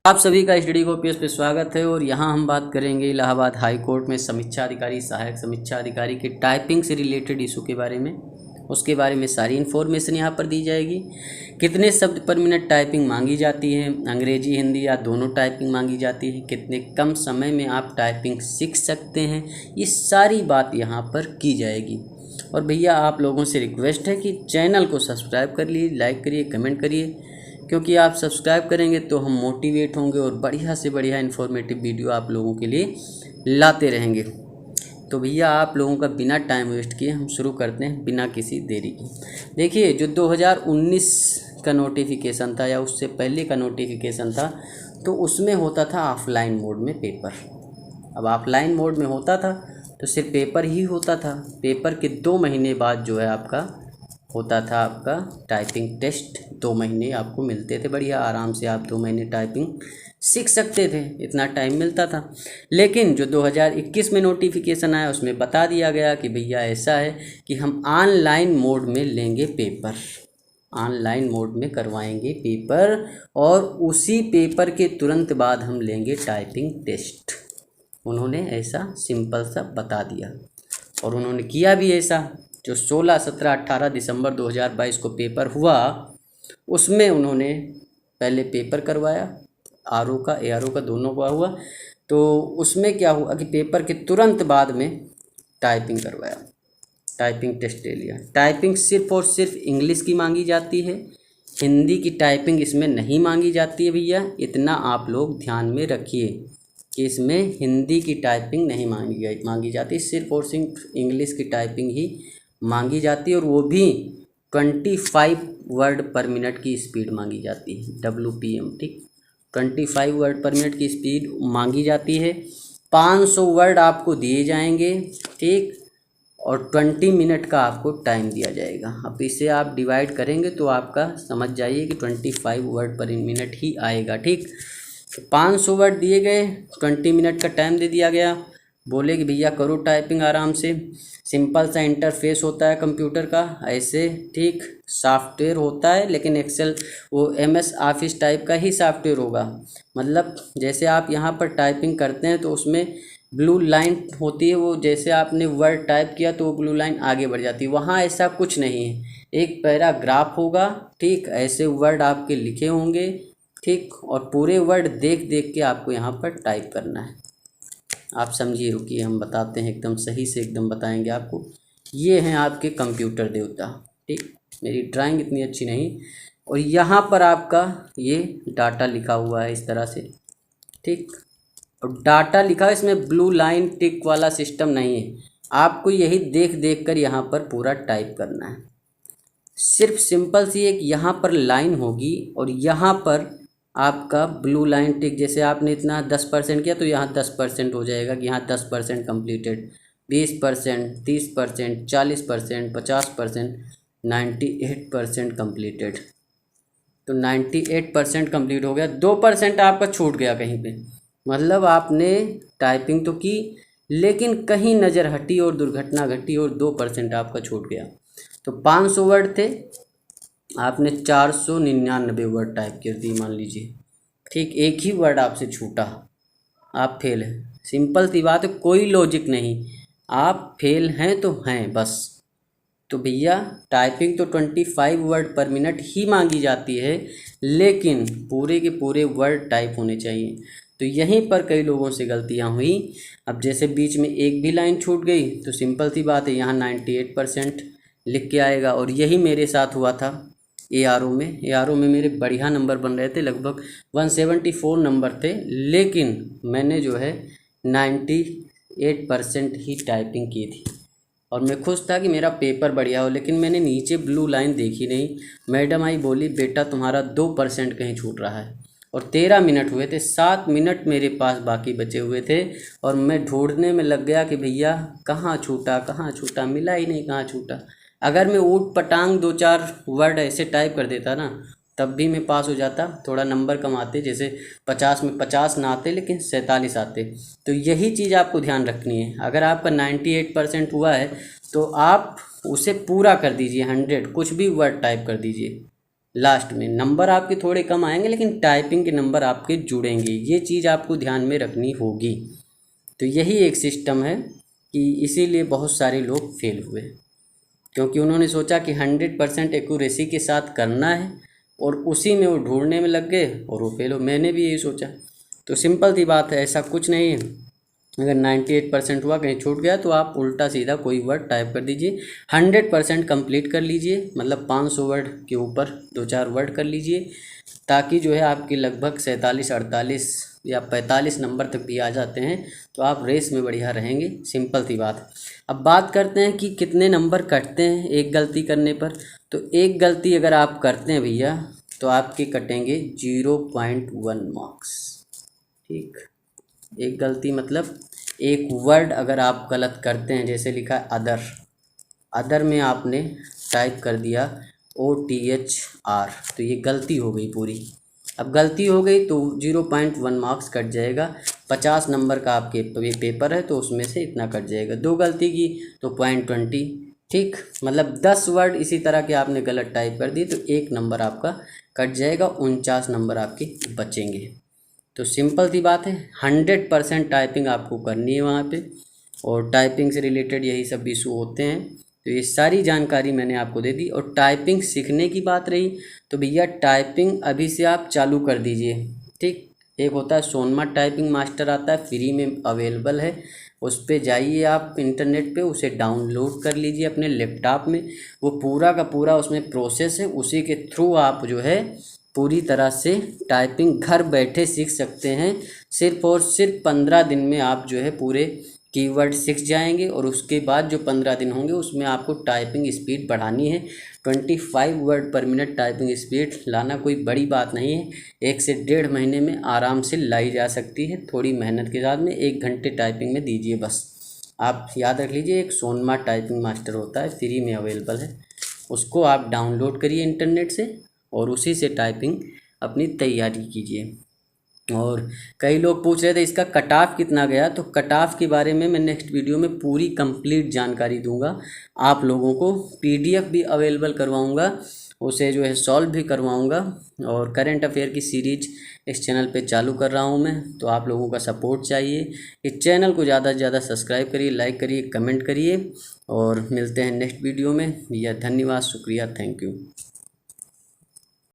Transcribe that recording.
आप सभी का स्टडी कॉपीज पे स्वागत है। और यहाँ हम बात करेंगे इलाहाबाद हाई कोर्ट में समीक्षा अधिकारी, सहायक समीक्षा अधिकारी के टाइपिंग से रिलेटेड इशू के बारे में। उसके बारे में सारी इन्फॉर्मेशन यहाँ पर दी जाएगी। कितने शब्द पर मिनट टाइपिंग मांगी जाती है, अंग्रेजी हिंदी या दोनों टाइपिंग मांगी जाती है, कितने कम समय में आप टाइपिंग सीख सकते हैं, ये सारी बात यहाँ पर की जाएगी। और भैया आप लोगों से रिक्वेस्ट है कि चैनल को सब्सक्राइब कर लिए, लाइक करिए, कमेंट करिए, क्योंकि आप सब्सक्राइब करेंगे तो हम मोटिवेट होंगे और बढ़िया से बढ़िया इन्फॉर्मेटिव वीडियो आप लोगों के लिए लाते रहेंगे। तो भैया आप लोगों का बिना टाइम वेस्ट किए हम शुरू करते हैं बिना किसी देरी के। देखिए, जो 2019 का नोटिफिकेशन था या उससे पहले का नोटिफिकेशन था, तो उसमें होता था ऑफलाइन मोड में पेपर। अब ऑफलाइन मोड में होता था तो सिर्फ पेपर ही होता था। पेपर के 2 महीने बाद जो है आपका होता था आपका टाइपिंग टेस्ट। 2 महीने आपको मिलते थे, बढ़िया आराम से आप 2 महीने टाइपिंग सीख सकते थे, इतना टाइम मिलता था। लेकिन जो 2021 में नोटिफिकेशन आया उसमें बता दिया गया कि भैया ऐसा है कि हम ऑनलाइन मोड में लेंगे पेपर, ऑनलाइन मोड में करवाएंगे पेपर, और उसी पेपर के तुरंत बाद हम लेंगे टाइपिंग टेस्ट। उन्होंने ऐसा सिंपल सा बता दिया और उन्होंने किया भी ऐसा। जो 16, 17, 18 दिसंबर 2022 को पेपर हुआ, उसमें उन्होंने पहले पेपर करवाया, आरओ का एआरओ का दोनों का हुआ। तो उसमें क्या हुआ कि पेपर के तुरंत बाद में टाइपिंग करवाया, टाइपिंग टेस्ट ले लिया। टाइपिंग सिर्फ और सिर्फ इंग्लिश की मांगी जाती है, हिंदी की टाइपिंग इसमें नहीं मांगी जाती है भैया। इतना आप लोग ध्यान में रखिए कि इसमें हिंदी की टाइपिंग नहीं मांगी जाती, सिर्फ और सिर्फ इंग्लिश की टाइपिंग ही मांगी जाती है, और वो भी 25 वर्ड पर मिनट की स्पीड मांगी जाती है, WPM। ठीक, 25 वर्ड पर मिनट की स्पीड मांगी जाती है। 500 वर्ड आपको दिए जाएंगे, ठीक, और 20 मिनट का आपको टाइम दिया जाएगा। अब इसे आप डिवाइड करेंगे तो आपका समझ जाइए कि 25 वर्ड पर मिनट ही आएगा। ठीक, 500 वर्ड दिए गए, 20 मिनट का टाइम दे दिया गया। बोले कि भैया करो टाइपिंग आराम से। सिंपल सा इंटरफेस होता है कंप्यूटर का ऐसे, ठीक, सॉफ्टवेयर होता है, लेकिन एक्सेल वो MS ऑफिस टाइप का ही सॉफ्टवेयर होगा। मतलब जैसे आप यहाँ पर टाइपिंग करते हैं तो उसमें ब्लू लाइन होती है, वो जैसे आपने वर्ड टाइप किया तो वो ब्लू लाइन आगे बढ़ जाती है। वहाँ ऐसा कुछ नहीं है, एक पैराग्राफ होगा, ठीक, ऐसे वर्ड आपके लिखे होंगे, ठीक, और पूरे वर्ड देख देख के आपको यहाँ पर टाइप करना है। आप समझिए, रुकिए हम बताते हैं, एकदम सही से एकदम बताएंगे आपको। ये हैं आपके कंप्यूटर देवता, ठीक, मेरी ड्राइंग इतनी अच्छी नहीं, और यहाँ पर आपका ये डाटा लिखा हुआ है इस तरह से, ठीक, और डाटा लिखा है, इसमें ब्लू लाइन टिक वाला सिस्टम नहीं है। आपको यही देख देख कर यहाँ पर पूरा टाइप करना है। सिर्फ सिंपल सी एक यहाँ पर लाइन होगी और यहाँ पर आपका ब्लू लाइन टिक, जैसे आपने इतना 10% किया तो यहाँ 10% हो जाएगा कि यहाँ 10% कम्प्लीटेड, 20%, 30%, 40%, 50%, 98% कम्प्लीटेड। तो 98% कम्प्लीट हो गया, 2% आपका छूट गया कहीं पे। मतलब आपने टाइपिंग तो की लेकिन कहीं नज़र हटी और दुर्घटना घटी और 2% आपका छूट गया। तो 500 वर्ड थे, आपने 499 वर्ड टाइप कर दी मान लीजिए, ठीक, एक ही वर्ड आपसे छूटा, आप फेल हैं। सिंपल सी बात है, कोई लॉजिक नहीं, आप फेल हैं तो हैं बस। तो भैया टाइपिंग तो 25 वर्ड पर मिनट ही मांगी जाती है, लेकिन पूरे के पूरे वर्ड टाइप होने चाहिए। तो यहीं पर कई लोगों से गलतियां हुई। अब जैसे बीच में एक भी लाइन छूट गई तो सिंपल सी बात है, यहाँ 98% लिख के आएगा। और यही मेरे साथ हुआ था एआरओ में मेरे बढ़िया नंबर बन रहे थे, लगभग 174 नंबर थे, लेकिन मैंने जो है 98% ही टाइपिंग की थी। और मैं खुश था कि मेरा पेपर बढ़िया हो, लेकिन मैंने नीचे ब्लू लाइन देखी नहीं। मैडम आई, बोली बेटा तुम्हारा 2% कहीं छूट रहा है। और 13 मिनट हुए थे, 7 मिनट मेरे पास बाकी बचे हुए थे, और मैं ढूंढने में लग गया कि भैया कहाँ छूटा, मिला ही नहीं, कहाँ छूटा। अगर मैं ऊट पटांग 2-4 वर्ड ऐसे टाइप कर देता ना, तब भी मैं पास हो जाता। थोड़ा नंबर कम आते, जैसे 50 में 50 ना आते लेकिन 47 आते। तो यही चीज़ आपको ध्यान रखनी है। अगर आपका 98% हुआ है तो आप उसे पूरा कर दीजिए, 100 कुछ भी वर्ड टाइप कर दीजिए, लास्ट में नंबर आपके थोड़े कम आएंगे लेकिन टाइपिंग के नंबर आपके जुड़ेंगे। ये चीज़ आपको ध्यान में रखनी होगी। तो यही एक सिस्टम है कि इसीलिए बहुत सारे लोग फेल हुए, क्योंकि उन्होंने सोचा कि 100% एक्यूरेसी के साथ करना है और उसी में वो ढूंढने में लग गए और वो फेल हो। मैंने भी यही सोचा। तो सिंपल सी बात है, ऐसा कुछ नहीं है। अगर 98% हुआ, कहीं छूट गया, तो आप उल्टा सीधा कोई वर्ड टाइप कर दीजिए। 100% कंप्लीट कर लीजिए, मतलब 500 वर्ड के ऊपर 2-4 वर्ड कर लीजिए, ताकि जो है आपके लगभग 47, 48 या 45 नंबर तक भी आ जाते हैं, तो आप रेस में बढ़िया रहेंगे। सिंपल सी बात। अब बात करते हैं कि कितने नंबर कटते हैं एक गलती करने पर। तो एक गलती अगर आप करते हैं भैया, तो आपके कटेंगे 0.1 मार्क्स। ठीक, एक गलती मतलब एक वर्ड अगर आप गलत करते हैं, जैसे लिखा है अदर, अदर में आपने टाइप कर दिया OTHR, तो ये गलती हो गई पूरी। अब गलती हो गई तो 0.1 मार्क्स कट जाएगा। 50 नंबर का आपके पेपर है तो उसमें से इतना कट जाएगा। 2 गलती की तो 0.20। ठीक, मतलब 10 वर्ड इसी तरह के आपने गलत टाइप कर दिए तो 1 नंबर आपका कट जाएगा, 49 नंबर आपके बचेंगे। तो सिंपल सी बात है, 100% टाइपिंग आपको करनी है वहाँ पे, और टाइपिंग से रिलेटेड यही सब इशू होते हैं। तो ये सारी जानकारी मैंने आपको दे दी। और टाइपिंग सीखने की बात रही तो भैया टाइपिंग अभी से आप चालू कर दीजिए। ठीक, एक होता है सोनमा टाइपिंग मास्टर, आता है फ्री में अवेलेबल है, उस पर जाइए आप इंटरनेट पे, उसे डाउनलोड कर लीजिए अपने लैपटॉप में। वो पूरा का पूरा उसमें प्रोसेस है, उसी के थ्रू आप जो है पूरी तरह से टाइपिंग घर बैठे सीख सकते हैं। सिर्फ और सिर्फ 15 दिन में आप जो है पूरे कीवर्ड सीख जाएंगे, और उसके बाद जो 15 दिन होंगे उसमें आपको टाइपिंग स्पीड बढ़ानी है। 25 वर्ड पर मिनट टाइपिंग स्पीड लाना कोई बड़ी बात नहीं है, 1 से 1.5 महीने में आराम से लाई जा सकती है। थोड़ी मेहनत के साथ में 1 घंटे टाइपिंग में दीजिए बस। आप याद रख लीजिए, एक सोनमा टाइपिंग मास्टर होता है, फ्री में अवेलेबल है, उसको आप डाउनलोड करिए इंटरनेट से और उसी से टाइपिंग अपनी तैयारी कीजिए। और कई लोग पूछ रहे थे इसका कट ऑफ कितना गया, तो कट ऑफ के बारे में मैं नेक्स्ट वीडियो में पूरी कंप्लीट जानकारी दूंगा आप लोगों को। PDF भी अवेलेबल करवाऊंगा, उसे जो है सॉल्व भी करवाऊंगा। और करंट अफेयर की सीरीज इस चैनल पे चालू कर रहा हूं मैं, तो आप लोगों का सपोर्ट चाहिए। इस चैनल को ज़्यादा से ज़्यादा सब्सक्राइब करिए, लाइक करिए, कमेंट करिए, और मिलते हैं नेक्स्ट वीडियो में। भैया धन्यवाद, शुक्रिया, थैंक यू।